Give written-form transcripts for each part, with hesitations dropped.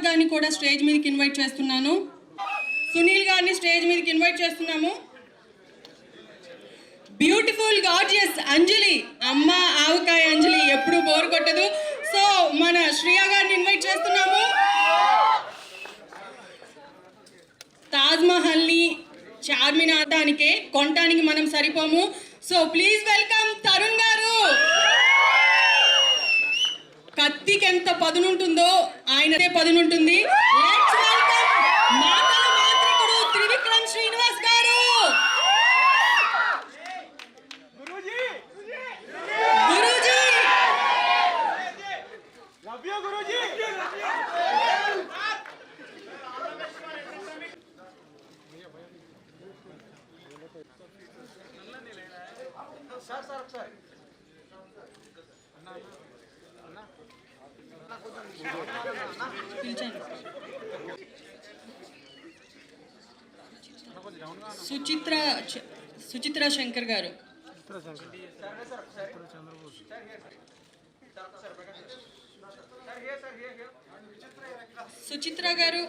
గారిని కూడా స్టేజ్ మీదకి ఇన్వైట్ చేస్తున్నాను. సునీల్ గారిని స్టేజ్ మీదకి ఇన్వైట్ చేస్తున్నాము. బ్యూటిఫుల్ గార్జియస్ అంజలి, అమ్మ ఆవకాయ అంజలి ఎప్పుడు బోర్ కొట్టదు. సో మన శ్రియా గారిని ఇన్వైట్ చేస్తున్నాము. తాజ్ మహల్ని చార్మినార్దానికే కొనటానికి మనం సరిపోము. సో ప్లీజ్ వెల్కమ్ తరుణ్ గారు. కత్తికి ఎంత పదునుంటుందో ఆయనదే పదునుంటుంది. లెట్స్ వెల్కమ్ మాటల మాంత్రికుడు త్రివిక్రమ్ శ్రీనివాస్ గారు. Guruji love you Guruji. Sir ఒకసారి సుచిత్ర శంకర్ గారు. సుచిత్ర గారు.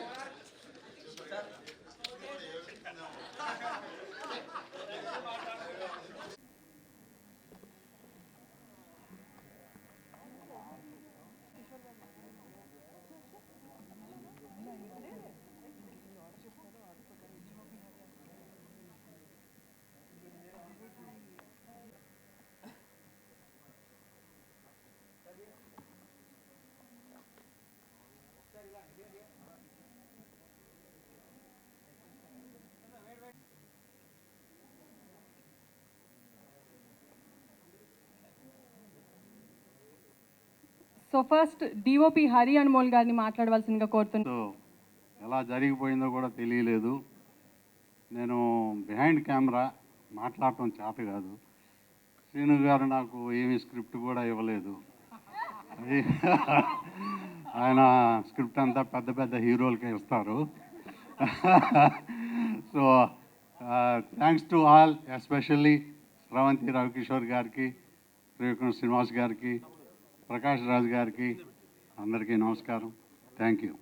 So first DOP Hari Anmol గారిని మాట్లాడవలసిందిగా కోరుతున్నాను. ఎలా జరిగిపోయిందో కూడా తెలియలేదు. నేను బిహైండ్ కెమెరా మాట్లాడటం చేత కాదు. శ్రీను గారు నాకు ఏమీ స్క్రిప్ట్ కూడా ఇవ్వలేదు. అది ఆయన స్క్రిప్ట్ అంతా పెద్ద పెద్ద హీరోలకే ఇస్తారు. So thanks to all, especially Sravanthi Ravi Kishore గారికి, త్రివిక్రమ్ శ్రీనివాస్ గారికి, ప్రకాష్ రాజ్ గారికి, అందరికీ నమస్కారం. Thank you.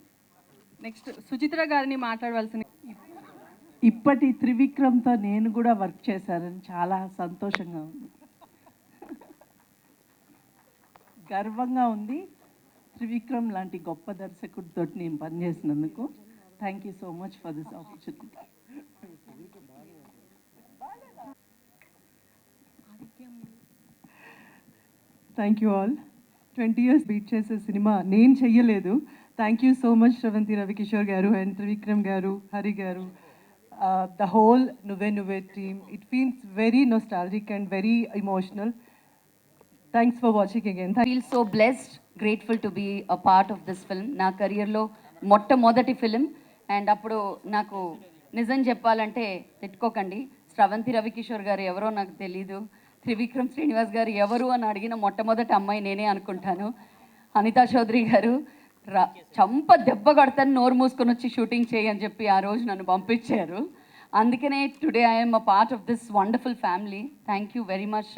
నెక్స్ట్ సుచిత్ర గారిని మాట్లాడవలసింది. ఇప్పటి త్రివిక్రమ్తో నేను కూడా వర్క్ చేశానని చాలా సంతోషంగా ఉంది, గర్వంగా ఉంది. త్రివిక్రమ్ లాంటి గొప్ప దర్శకుడితో నేను పనిచేసినందుకు thank you so much for this opportunity. Thank you all. 20 years beat చేసే సినిమా నేను చెయ్యలేదు. Thank you so much Sravanthi Ravi Kishore గారు అండ్ త్రివిక్రమ్ గారు, హరి గారు, the whole Nuvve Nuvve team. It feels very nostalgic and very emotional. Thanks for watching again. I feel so blessed, grateful to be a part of this film. నా కెరియర్లో మొట్టమొదటి film. And అప్పుడు నాకు నిజం చెప్పాలంటే తిట్టుకోకండి, శ్రవంతి రవికిషోర్ గారు ఎవరో నాకు తెలీదు, త్రివిక్రమ్ శ్రీనివాస్ గారు ఎవరు అని అడిగిన మొట్టమొదటి అమ్మాయి నేనే అనుకుంటాను. అనితా చౌదరి గారు చంప దెబ్బ కొడతాను, నోరు మూసుకొని వచ్చి షూటింగ్ చేయని చెప్పి ఆ రోజు నన్ను పంపించారు. అందుకనే today I'm a part of this wonderful family. Thank you very much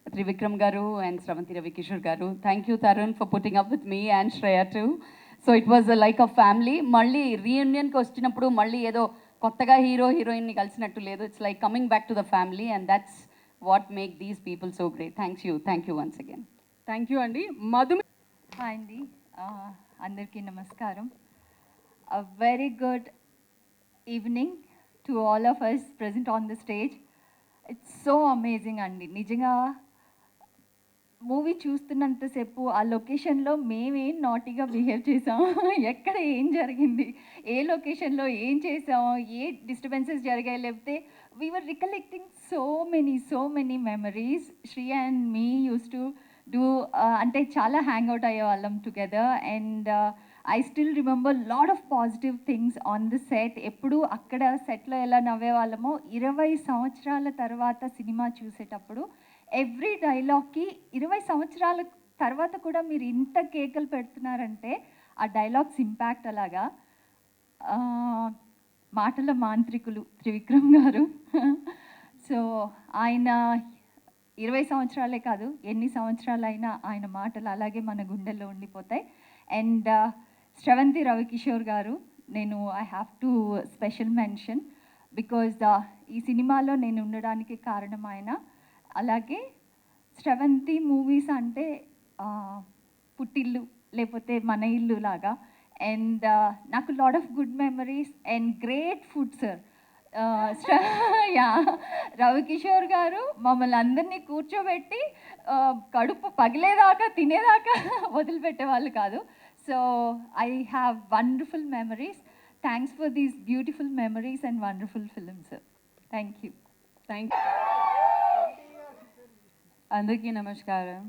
Trivikram garu and Shriya Saran garu. Thank you Tarun for putting up with me and Shriya too. So it was like a family. Malli reunion ki vachinappudu malli edo kottaga hero heroine ni kalisinattu ledu. It's like coming back to the family, and that's what make these people so great. Thank you once again. Thank you అండి. Madhu. Hi అండి, అందరికీ నమస్కారం. A very good evening to all of us present on the stage. It's so amazing అండి. నిజంగా movie చూస్తున్నంతసేపు ఆ లొకేషన్లో మేమేం నాటీగా behave చేసాం, ఎక్కడ ఏం జరిగింది, ఏ లొకేషన్లో ఏం చేసాం, ఏ డిస్టర్బెన్సెస్ జరిగాయి, లేకపోతే we were recollecting so many memories. Shriya and me use to do అంటే చాలా హ్యాంగ్ అవుట్ అయ్యేవాళ్ళం together. And I still remember lot of positive things on the set. ఎప్పుడు అక్కడ సెట్లో ఎలా నవ్వేవాళ్ళమో 20 సంవత్సరాల తర్వాత సినిమా చూసేటప్పుడు ఎవ్రీ డైలాగ్కి 20 సంవత్సరాల తర్వాత కూడా మీరు ఇంత కేకలు పెడుతున్నారంటే ఆ డైలాగ్స్ ఇంపాక్ట్ అలాగా. మాటల మాంత్రికులు త్రివిక్రమ్ గారు. సో ఆయన 20 సంవత్సరాలే కాదు, ఎన్ని సంవత్సరాలైనా ఆయన మాటలు అలాగే మన గుండెల్లో ఉండిపోతాయి. అండ్ శ్రవంతి రవికిషోర్ గారు, నేను I have to special mention because ఈ సినిమాలో నేను ఉండడానికి కారణం ఆయన. అలాగే శ్రవంతి మూవీస్ అంటే పుట్టిల్లు లేకపోతే మన ఇల్లు లాగా. అండ్ నాకు lot of good memories and great food sir. Yeah Ravikishore గారు మమ్మల్ని అందరినీ కూర్చోబెట్టి కడుపు పగిలేదాకా తినేదాకా వదిలిపెట్టే వాళ్ళు కాదు. So I have wonderful memories. Thanks for these beautiful memories and wonderful films. Thank you. Thank అందరికీ నమస్కారం.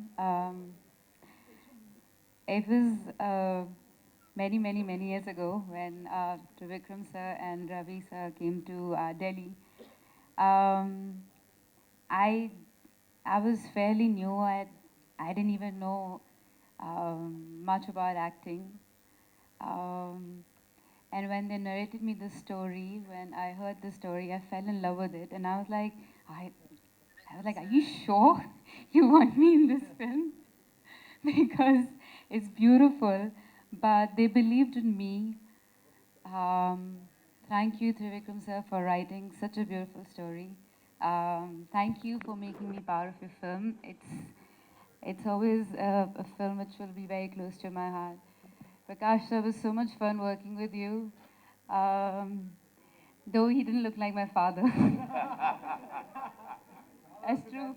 It was many years ago when Trivikram sir and Ravi sir came to Delhi. Um, I was fairly new. I didn't even know much about acting. Um, and when they narrated me the story, when I heard the story, I fell in love with it, and I was like, are you sure you want me in this film? Because it's beautiful, but they believed in me. Thank you, Trivikram sir, for writing such a beautiful story. Thank you for making me part of your film. It's always a film which will be very close to my heart. Prakash sir, it was so much fun working with you. Though he didn't look like my father. That's true.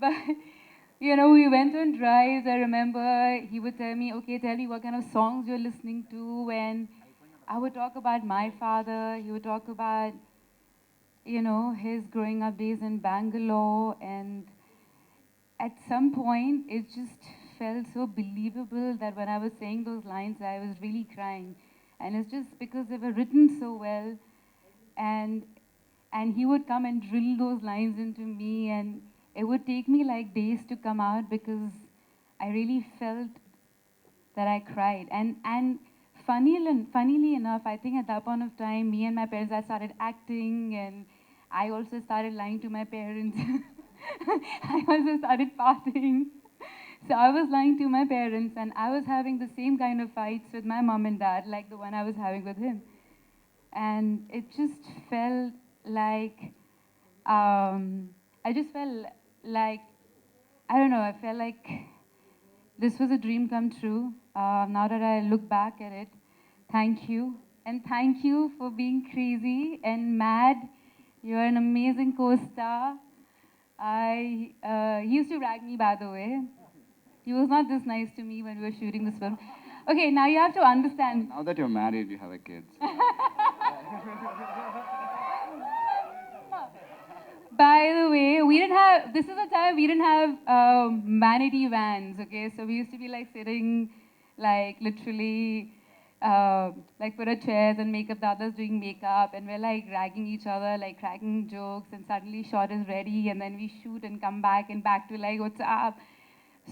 but you know, we went on drives. I remember he would tell me, okay, tell me what kind of songs you're listening to, and I would talk about my father. He would talk about, you know, his growing up days in Bangalore, and at some point it just felt so believable that when I was saying those lines I was really crying, and it's just because they were written so well, and he would come and drill those lines into me, and it would take me like days to come out because I really felt that I cried. And funnily enough, I think at that point of time, me and my parents, I started acting, and I also started lying to my parents. I also started partying. So I was lying to my parents, and I was having the same kind of fights with my mom and dad like the one I was having with him. And it just felt like, I just felt like, I don't know, I felt like this was a dream come true. Now that I look back at it, thank you. And thank you for being crazy and mad. You're an amazing co-star. He used to rag me, by the way. He was not this nice to me when we were shooting this film. Okay, now you have to understand. Now that you're married, you have a kid. So. By the way, this is the time we didn't have vanity vans, okay? So we used to be like sitting, like literally, like put a chairs and makeup, the others doing makeup, and we're like ragging each other, like cracking jokes, and suddenly shot is ready, and then we shoot and come back to like, what's up?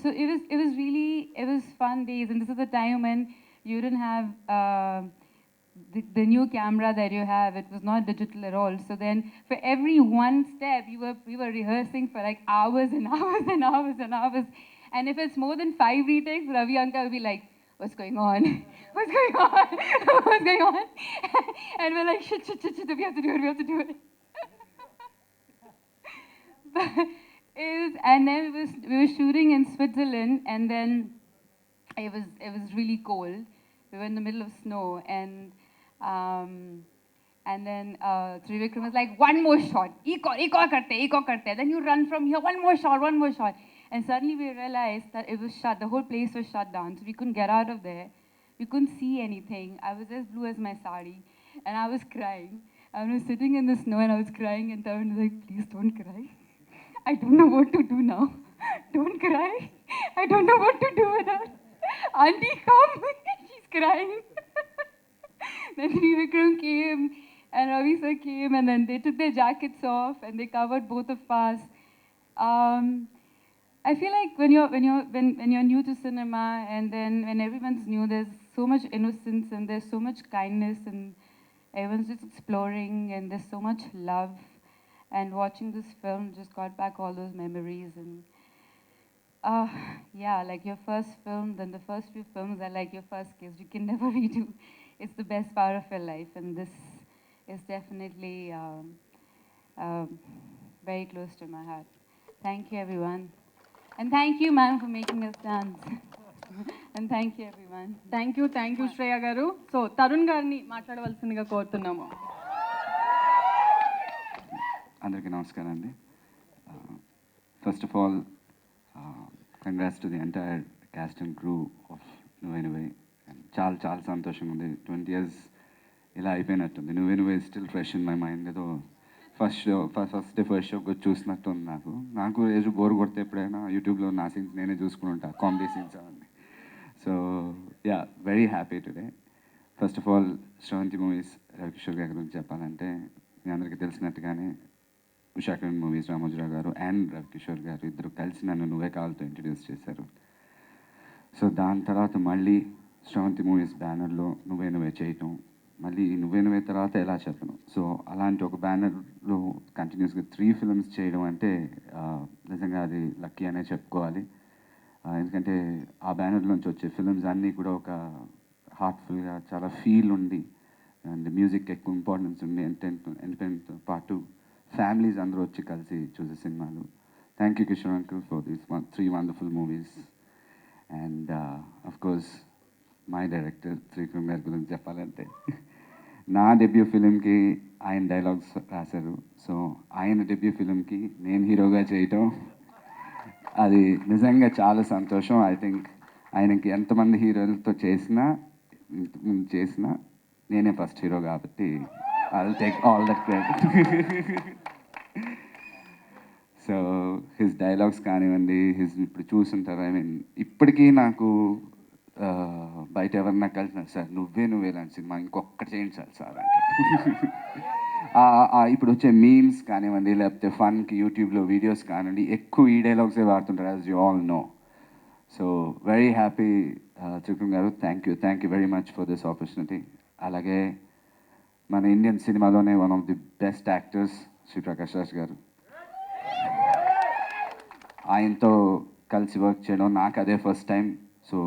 So it was fun days, and this is the time when you didn't have the new camera that you have. It was not digital at all. So then for every one step, we were rehearsing for like hours and hours and hours and hours. And if it's more than 5 retakes, Ravi Anka will be like, what's going on? What's going on? What's going on? And we're like, shit, we have to do it. But and then we were shooting in Switzerland, and then it was really cold. We were in the middle of snow, and then Trivikram was like, one more shot, ek aur karte. Then you run from here, one more shot. And suddenly we realized that it was shut, the whole place was shut down, so we couldn't get out of there. We couldn't see anything. I was as blue as my sari, and I was crying. I was sitting in the snow, and I was crying, and Tarun was like, please don't cry. I don't know what to do now. Don't cry. I don't know what to do with her. Auntie, come. She's crying. Then Trivikram came, and Ravi sir came, and then they took their jackets off, and they covered both of us. I feel like when you're new to cinema, and then when everyone's new, there's so much innocence, and there's so much kindness, and everyone's just exploring, and there's so much love. And watching this film just got back all those memories. And yeah, like your first film, then the first few films are like your first kiss. You can never redo. It's the best part of your life, and this is definitely very close to my heart. Thank you, everyone. And thank you, ma'am, for making us dance. And thank you, everyone. Thank you Shreya గారు. So Tarun గారిని మాట్లాడవలసిందిగా కోరుతున్నాము. అందరికీ నమస్కారం అండి. First of all congrats to the entire caste and crew of నువ్వే నువ్వే. చాలా చాలా సంతోషంగా ఉంది. 20 years ఇలా అయిపోయినట్టుంది. నువ్వే నువ్వే still fresh in my mind. ఏదో ఫస్ట్ షో చూసినట్టు ఉంది నాకు రోజు బోర్ కొడితే ఎప్పుడైనా యూట్యూబ్లో నా సీన్స్ నేనే చూసుకుని ఉంటాను, కామెడీ సీన్స్ అవన్నీ. So yeah, very happy today. First of all Sravanthi movies Ravikishore గారి గురించి చెప్పాలంటే మీ అందరికీ తెలిసినట్టుగానే ఉషాకరణ్ మూవీస్ రామోజీరావు గారు అండ్ రవికిషోర్ గారు ఇద్దరు కలిసి నన్ను నువ్వే కావాలతో ఇంట్రడ్యూస్ చేశారు. సో దాని తర్వాత మళ్ళీ శ్రవంతి మూవీస్ బ్యానర్లో నువ్వే నువ్వే చేయటం, మళ్ళీ నువ్వే నువ్వే తర్వాత ఎలా చెప్పను. సో అలాంటి ఒక బ్యానర్లో కంటిన్యూస్గా 3 films చేయడం అంటే నిజంగా అది లక్కీ అనే చెప్పుకోవాలి. ఎందుకంటే ఆ బ్యానర్లోంచి వచ్చే ఫిల్మ్స్ అన్నీ కూడా ఒక హార్ట్ఫుల్గా చాలా ఫీల్ ఉండి అండ్ మ్యూజిక్ ఎక్కువ ఇంపార్టెన్స్ ఉండి ఎంటర్టైన్మెంట్తో పాటు ఫ్యామిలీస్ అందరూ వచ్చి కలిసి చూసే సినిమాలు. Thank you Kishore uncle for these 3 wonderful movies. And of course my director Trivikram గారి గురించి చెప్పాలంటే నా డెబ్యూ ఫిలింకి ఆయన డైలాగ్స్ రాశారు. సో ఆయన డెబ్యూ ఫిలింకి నేను హీరోగా చేయటం అది నిజంగా చాలా సంతోషం. ఐ థింక్ ఆయనకి ఎంతమంది హీరోలతో చేసినా నేనే ఫస్ట్ హీరో కాబట్టి I will take all that credit. So his dialogues కానివ్వండి, ఇప్పుడు చూసుంటారు. ఐ మీన్ ఇప్పటికీ నాకు బయట ఎవరన్నా కలిసినా సార్ నువ్వే నువ్వే లాంటి సినిమా ఇంకొకటి చేయండి సార్ అంటే ఇప్పుడు వచ్చే మీమ్స్ కానివ్వండి, లేకపోతే ఫన్కి యూట్యూబ్లో వీడియోస్ కానివ్వండి, ఎక్కువ ఈ డైలాగ్సే వాడుతుంటారు, as you all know. So very happy Trivikram garu. Thank you very much for this opportunity. అలాగే మన ఇండియన్ సినిమాలోనే one of the best actors Shri Prakash Raj garu, ఆయనతో కలిసి వర్క్ చేయడం నాకు అదే ఫస్ట్ టైం. సో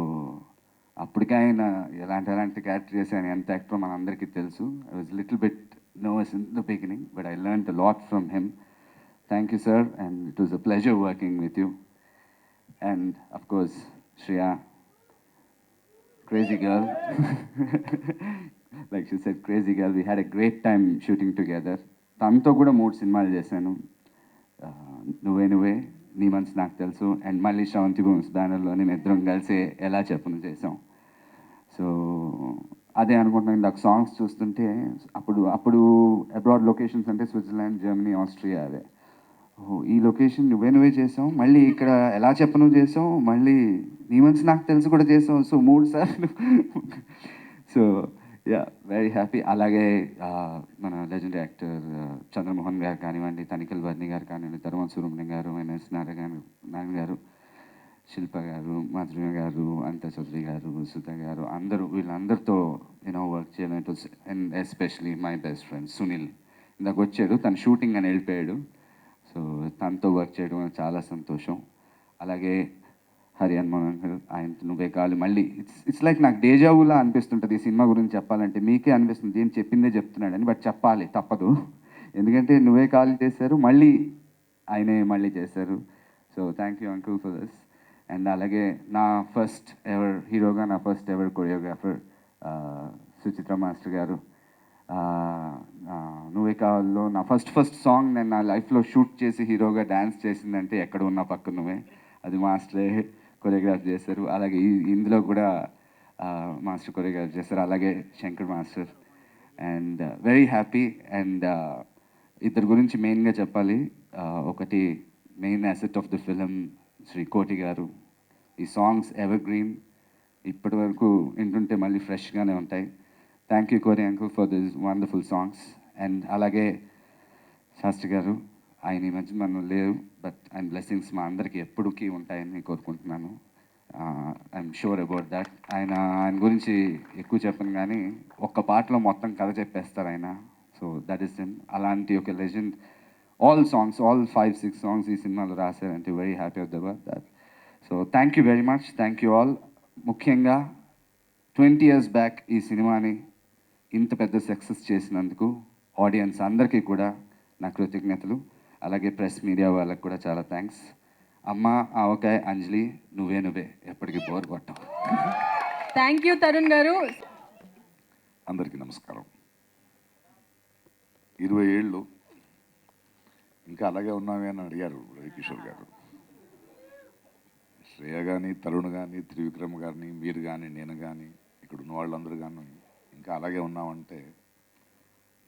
అప్పటికే ఆయన ఎలాంటి క్యారెక్టర్ చేసి ఆయన ఎంత యాక్టర్ మన అందరికీ తెలుసు. I was little bit nervous in the beginning, but I learned a lot from him. Thank you, sir, and it was a pleasure working with you. And of course, Shriya, crazy girl. Like she said, crazy girl. We had a great time shooting together. తనతో కూడా 3 సినిమాలు చేశాను. నువ్వే నువ్వే, నీ మనసు నాకు తెలుసు, అండ్ మళ్ళీ శ్రవంతి మూవీస్ బ్యానర్లో మేము ఇద్దరం కలిసి ఎలా చెప్పును చేసాం. సో అదే అనుకుంటున్నాను. ఇందాక సాంగ్స్ చూస్తుంటే అప్పుడు అబ్రాడ్ లొకేషన్స్ అంటే స్విట్జర్లాండ్, జర్మనీ, ఆస్ట్రియా, అవే. ఈ లొకేషన్ నువ్వే నువ్వే చేసాం, మళ్ళీ ఇక్కడ ఎలా చెప్పను చేసాం, మళ్ళీ నీ మనసు నాకు తెలుసు కూడా చేసాం. సో 3 సార్లు. So yeah, very happy. అలాగే మన లెజెండరీ యాక్టర్ చంద్రమోహన్ గారు కానివ్వండి, తనిఖీల్ వర్ణి గారు కానివ్వండి, తరుణ్ సుబ్రహ్మణ్యం గారు, M.S.Narayana గారు, శిల్ప గారు, మాధుర్య గారు, అంత చౌదరి గారు, సుధ గారు, వీళ్ళందరితో వర్క్ చేయడం. It was and especially my best friend Sunil. ఇందాక వచ్చాడు, తను షూటింగ్ అని వెళ్ళిపోయాడు. సో తనతో వర్క్ చేయడం చాలా సంతోషం. అలాగే హరియాణ్ ఆయన నువ్వే కావాలి మళ్ళీ ఇట్స్ లైక్ నాకు డేజావులా అనిపిస్తుంటుంది ఈ సినిమా గురించి చెప్పాలంటే. మీకే అనిపిస్తుంది ఏం చెప్పిందే చెప్తున్నాడని, బట్ చెప్పాలి తప్పదు. ఎందుకంటే నువ్వే కావాలి చేశారు, మళ్ళీ ఆయనే మళ్ళీ చేశారు. So thank you uncle for this. And అలాగే నా ఫస్ట్ ఎవర్ హీరోగా నా first ever choreographer Suchitra master గారు. నువ్వే కావాలో నా ఫస్ట్ సాంగ్ నేను నా లైఫ్లో షూట్ చేసి హీరోగా డ్యాన్స్ చేసిందంటే ఎక్కడ ఉన్నా పక్క నువ్వే, అది మాస్టరే కొరియోగ్రాఫ్ చేశారు. అలాగే ఇందులో కూడా మాస్టర్ కొరియోగ్రాఫ్ చేశారు, అలాగే Shankar master. And very happy. And ఇద్దరు గురించి మెయిన్గా చెప్పాలి. ఒకటి main asset of the film Shri Koti garu. ఈ సాంగ్స్ ఎవర్ గ్రీన్, ఇప్పటి వరకు వింటుంటే మళ్ళీ ఫ్రెష్గానే ఉంటాయి. థ్యాంక్ యూ కోరి uncle for this wonderful songs. And అలాగే శాస్త్రి గారు, ఆయన ఈ మధ్య మనం లేరు, బట్ ఆయన బ్లెస్సింగ్స్ మా అందరికీ ఎప్పటికీ ఉంటాయని కోరుకుంటున్నాను. I'm sure about that. ఆయన గురించి ఎక్కువ చెప్పను కానీ ఒక్క పాటలో మొత్తం కథ చెప్పేస్తారు ఆయన. So that is him. అలాంటి ఒక లెజెండ్ all 5-6 songs ఈ సినిమాలో రాశారంటే very happy about that. So thank you very much. Thank you all. ముఖ్యంగా 20 years బ్యాక్ ఈ సినిమాని ఇంత పెద్ద సక్సెస్ చేసినందుకు ఆడియన్స్ అందరికీ కూడా నా కృతజ్ఞతలు. అలాగే ప్రెస్ మీడియా వాళ్ళకి కూడా చాలా థ్యాంక్స్. అమ్మ, ఆవకాయ, అంజలి, నువ్వే నువ్వే ఎప్పటికీ బోర్ కొట్టావు. థ్యాంక్ యూ తరుణ్ గారు. అందరికీ నమస్కారం. 20 ఏళ్ళు ఇంకా అలాగే ఉన్నామే అని అడిగారు రవికిషోర్ గారు. శ్రేయ కానీ, తరుణ్ కానీ, త్రివిక్రమ్ గారిని, మీరు కానీ, నేను కానీ, ఇక్కడ ఉన్న వాళ్ళందరూ కానీ ఇంకా అలాగే ఉన్నామంటే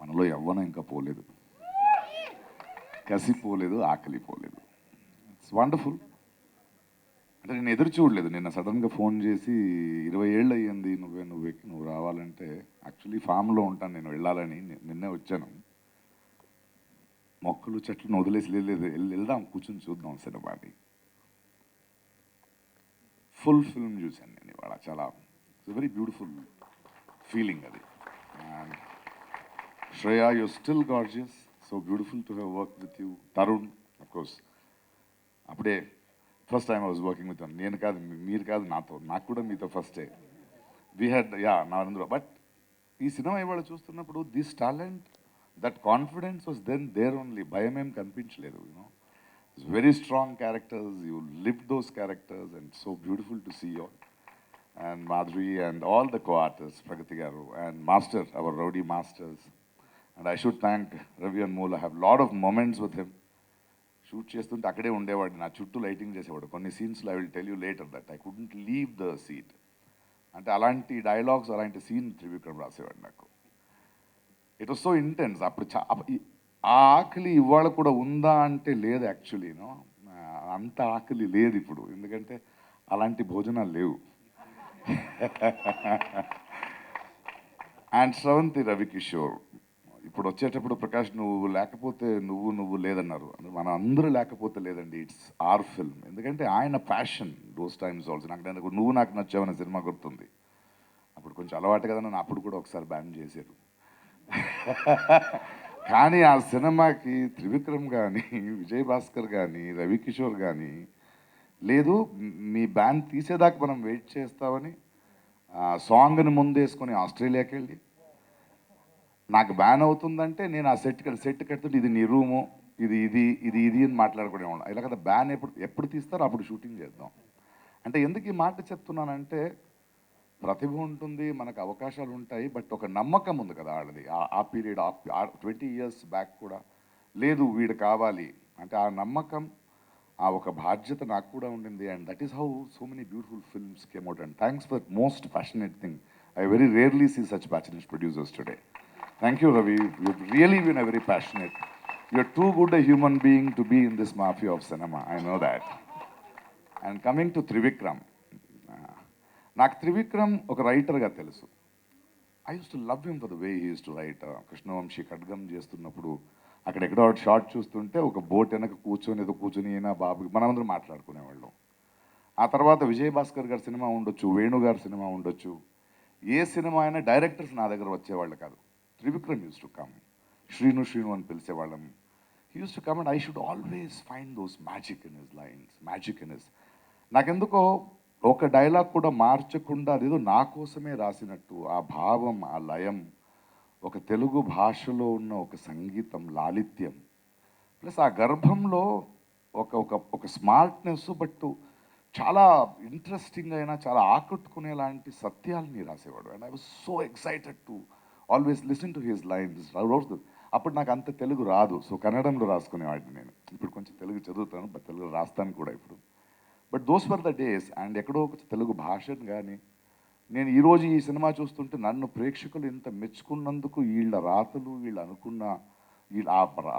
మనలో యవ్వనం ఇంకా పోలేదు, కసి పోలేదు, ఆకలి పోలేదు. It's wonderful. అంటే నేను ఎదురు చూడలేదు. నిన్న సడన్గా ఫోన్ చేసి 20 ఏళ్ళు అయ్యింది నువ్వు రావాలంటే, యాక్చువల్లీ ఫామ్లో ఉంటాను నేను, వెళ్ళాలని నిన్నే వచ్చాను. మొక్కలు చెట్లను వదిలేసి వెళ్దాం, కూర్చొని చూద్దాం సినిమాని. ఫుల్ ఫిల్మ్ చూశాను నేను ఇవాళ. చాలా వెరీ బ్యూటిఫుల్ ఫీలింగ్ అది. And Shreya, you still gorgeous, so beautiful to have work with you. Tarun, of course అప్పుడే first time I was working with. నేను కాదు, మీరు కాదు, నాకు కూడా మీతో ఫస్టే. వీ హ్యాడ్ నారంద్ర. బట్ ఈ సినిమా ఇవాళ చూస్తున్నప్పుడు this talent, that confidence was then there only. భయం ఏం కనిపించలేదు. Very strong characters, you live those characters and so beautiful to see all. And Madhuri and all the co-artist, Pragati garu and master, our rowdy masters. And I should thank Ravi and మూల్. I have lot of moments with him. Shoot చేస్తుంటే అక్కడే ఉండేవాడు, నా చుట్టూ lighting చేసేవాడు. కొన్ని సీన్స్లో I will tell you later that I couldn't leave the seat. అంటే అలాంటి డైలాగ్స్, అలాంటి సీన్ త్రివిక్రమ్ రాసేవాడు నాకు. It was so intense. అప్పుడు ఆ ఆకలి ఇవాళ కూడా ఉందా అంటే లేదు యాక్చువల్లీనో. అంత ఆకలి లేదు ఇప్పుడు, ఎందుకంటే అలాంటి భోజనాలు లేవు. అండ్ శ్రవంతి రవికిషోర్, ఇప్పుడు వచ్చేటప్పుడు ప్రకాష్ నువ్వు లేకపోతే నువ్వు లేదన్నారు. మనం అందరూ లేకపోతే లేదండి, ఇట్స్ ఆర్ ఫిల్మ్. ఎందుకంటే ఆయన ప్యాషన్ దోస్ టైమ్స్ ఆల్సో. నాకు నువ్వు నాకు నచ్చావన్న సినిమా గుర్తుంది. అప్పుడు కొంచెం అలవాటు కదా, నన్ను అప్పుడు కూడా ఒకసారి బ్యాన్ చేశారు. కానీ ఆ సినిమాకి త్రివిక్రమ్ కానీ, విజయ్ భాస్కర్ కానీ, రవికిషోర్ కానీ లేదు, మీ బ్యాన్ తీసేదాకా మనం వెయిట్ చేస్తామని సాంగ్ని ముందేసుకొని ఆస్ట్రేలియాకి వెళ్ళి, నాకు బ్యాన్ అవుతుందంటే నేను ఆ సెట్ కడుతుంటే ఇది నీ రూము, ఇది అని మాట్లాడుకునే ఉన్నాం. ఇలా కదా, బ్యాన్ ఎప్పుడు తీస్తారో అప్పుడు షూటింగ్ చేద్దాం. అంటే ఎందుకు ఈ మాట చెప్తున్నానంటే, ప్రతిభ ఉంటుంది, మనకు అవకాశాలు ఉంటాయి, బట్ ఒక నమ్మకం ఉంది కదా వాళ్ళది. ఆ పీరియడ్ 20 years బ్యాక్ కూడా లేదు, వీడు కావాలి అంటే ఆ నమ్మకం, ఆ ఒక బాధ్యత నాకు కూడా ఉండింది. And that is how so many beautiful films came out. And thanks for most passionate thing. I very rarely see such passionate producers today. Thank you, Ravi. You've really been a very passionate. You're too good a human being to be in this mafia of cinema. I know that. And coming to Trivikram, నాకు త్రివిక్రమ్ ఒక రైటర్గా తెలుసు. I use to love him for the way he use to right. Krishna Vamsi ఖడ్గం చేస్తున్నప్పుడు అక్కడెక్కడో short చూస్తుంటే ఒక boat వెనక కూర్చొని అయినా బాబు మనమందరం మాట్లాడుకునేవాళ్ళం. ఆ తర్వాత విజయ్ భాస్కర్ గారి సినిమా ఉండొచ్చు, వేణు గారి సినిమా ఉండొచ్చు, ఏ సినిమా అయినా డైరెక్టర్స్ నా దగ్గర వచ్చేవాళ్ళు కాదు. Trivikram used to come. Shrinu అని పిలిచేవాళ్ళం. He used to come and I should always find those magic in his lines, magic in his. నాకెందుకో ఒక డైలాగ్ కూడా మార్చకుండా అదేదో నా కోసమే రాసినట్టు ఆ భావం, ఆ లయం, ఒక తెలుగు భాషలో ఉన్న ఒక సంగీతం లాలిత్యం, ప్లస్ ఆ గర్భంలో ఒక ఒక ఒక స్మార్ట్నెస్, బట్ చాలా ఇంట్రెస్టింగ్ అయినా చాలా ఆకట్టుకునేలాంటి సత్యాలని రాసేవాడు. And I was so excited to always listen to his lines. అప్పుడు నాకు అంత తెలుగు రాదు, సో కన్నడంలో రాసుకునేవాడిని నేను. ఇప్పుడు కొంచెం తెలుగు చదువుతాను, బట్ తెలుగు రాస్తాను కూడా ఇప్పుడు. But those were the days. And ఎక్కడో ఒక తెలుగు భాషను కానీ నేను ఈరోజు ఈ సినిమా చూస్తుంటే నన్ను ప్రేక్షకులు ఇంత మెచ్చుకున్నందుకు, వీళ్ళ రాతలు, వీళ్ళు అనుకున్న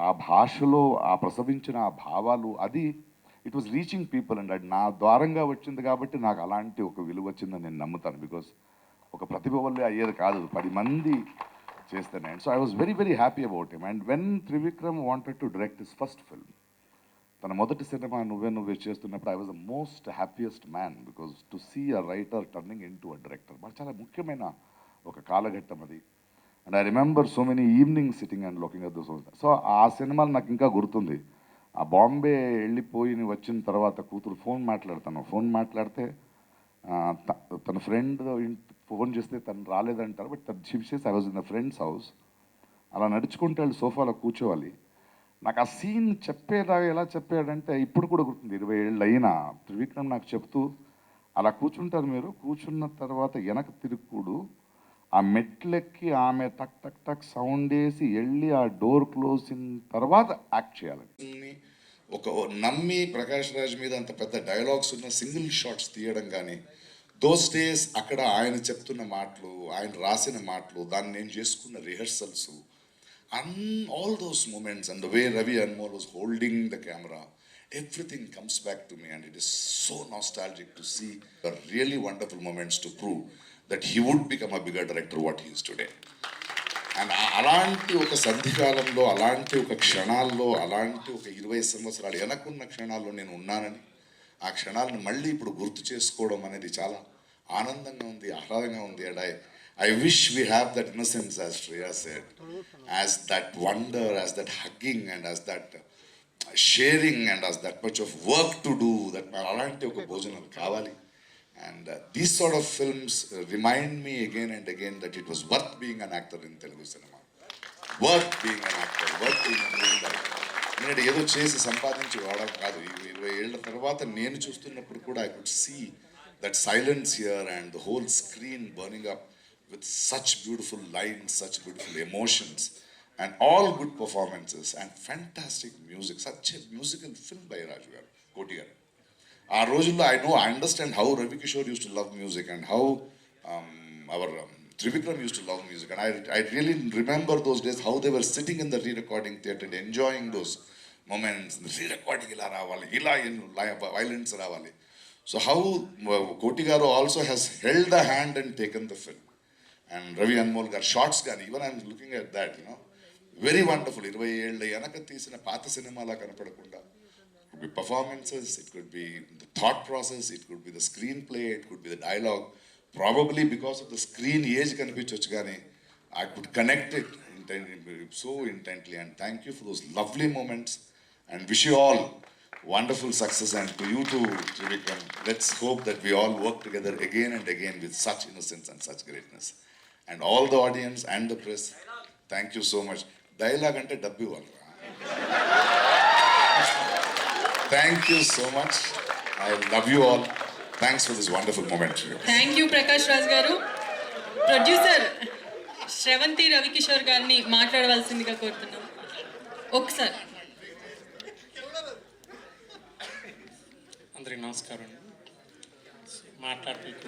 ఆ భాషలో ఆ ప్రసవించిన ఆ భావాలు, అది it was reaching people. And అది నా ద్వారంగా వచ్చింది కాబట్టి నాకు అలాంటి ఒక విలువ వచ్చిందని నేను నమ్ముతాను. బికాస్ ఒక ప్రతిభ వల్లే అయ్యేది కాదు, 10 మంది చేస్తేనే. So I was very very happy about him. And when Trivikram wanted to direct his first film, తన మొదటి సినిమా నువ్వే చేస్తున్నప్పుడు I was the most happiest man, because to see a writer turning into a director మాకు చాలా ముఖ్యమైన ఒక కాలఘట్టం అది. And I remember so many evening sitting and looking at those. సో ఆ సినిమాలు నాకు ఇంకా గుర్తుంది. ఆ బాంబే వెళ్ళిపోయి వచ్చిన తర్వాత కూతురు ఫోన్ మాట్లాడితే తన ఫ్రెండ్ ఫోన్ చేస్తే తను రాలేదంటారు, బట్ తను చేసి I was in the friends house. అలా నడుచుకుంటే వాళ్ళు సోఫాలో కూర్చోవాలి. నాకు ఆ సీన్ చెప్పేలాగా ఎలా చెప్పాడంటే ఇప్పుడు కూడా గుర్తుంది. 20 ఏళ్ళు అయినా త్రివిక్రమ్ నాకు చెప్తూ అలా కూర్చుంటారు మీరు, కూర్చున్న తర్వాత వెనక తిరుగుడు, ఆ మెట్లెక్కి ఆమె టక్ టక్ టక్ సౌండ్ వేసి వెళ్ళి ఆ డోర్ క్లోజిన తర్వాత యాక్ట్ చేయాలి. ఒక నమ్మి ప్రకాష్ రాజ్ మీద అంత పెద్ద డైలాగ్స్ ఉన్న సింగిల్ షాట్స్ తీయడం కానీ, దోస్ డేస్ అక్కడ ఆయన చెప్తున్న మాటలు, ఆయన రాసిన మాటలు, దాన్ని నేను చేసుకున్న rehearsals, all those moments and the way Ravi Anmol was holding the camera, everything comes back to me and it is so nostalgic to see the really wonderful moments to prove that he would become a bigger director what he is today. And అలాంటి ఒక సంధికాలంలో, అలాంటి ఒక క్షణాల్లో, అలాంటి ఒక 20 సంవత్సరాలు వెనకున్న క్షణాల్లో నేను ఉన్నానని, ఆ క్షణాలను మళ్ళీ ఇప్పుడు గుర్తు చేసుకోవడం అనేది చాలా ఆనందంగా ఉంది, ఆహ్లాదంగా ఉంది. And I wish we have that innocence, as Shriya said, as that wonder, as that hugging, and as that sharing, and as that much of work to do, that అలాంటి ఒక భోజనం కావాలి. And these sort of films remind me again and again that it was worth being an actor in Telugu cinema. Worth being an actor, worth being doing that. నేను ఏదో చేసి సంపాదించి వాడడం కాదు. 20 ఏళ్ల తర్వాత నేను చూస్తున్నప్పుడు కూడా I could see that silence here and the whole screen burning up with such beautiful lines, such beautiful emotions, and all good performances and fantastic music. Such a musical film by Raju garu, Koti garu. ఆ రోజుల్లో I understand how Ravi Kishore used to love music and how our Trivikram used to love music. And I really remember those days, how they were sitting in the re-recording theatre and enjoying those moments. Re-recording ila ravali, ila violence ravali. So how Koti garu also has held the hand and taken the film. And Ravi Anmol garu shots gani, even I'm looking at that, very wonderful. 20 ఏళ్ళ వెనక తీసిన పాత సినిమాలా కనపడకుండా, it could be performances, it could be the thought process, it could be the screenplay, it could be the dialogue. Probably because of the screen age kanipichochu gaani, I could connect it so intently. And thank you for those lovely moments and wish you all wonderful success. And to you too, Trivikram, let's hope that we all work together again and again with such innocence and such greatness. And all the audience and the press, thank you so much. Dialogue ante dabbi valra. Thank you so much. I love you all. Thanks for this wonderful moment. Thank you Prakash Raj గారు. Producer Sravanthi Ravikishore గారిని మాట్లాడవలసిందిగా కోరుతున్నాం. ఒకసారి. అందరికి నమస్కారం. మాట్లాడుతూ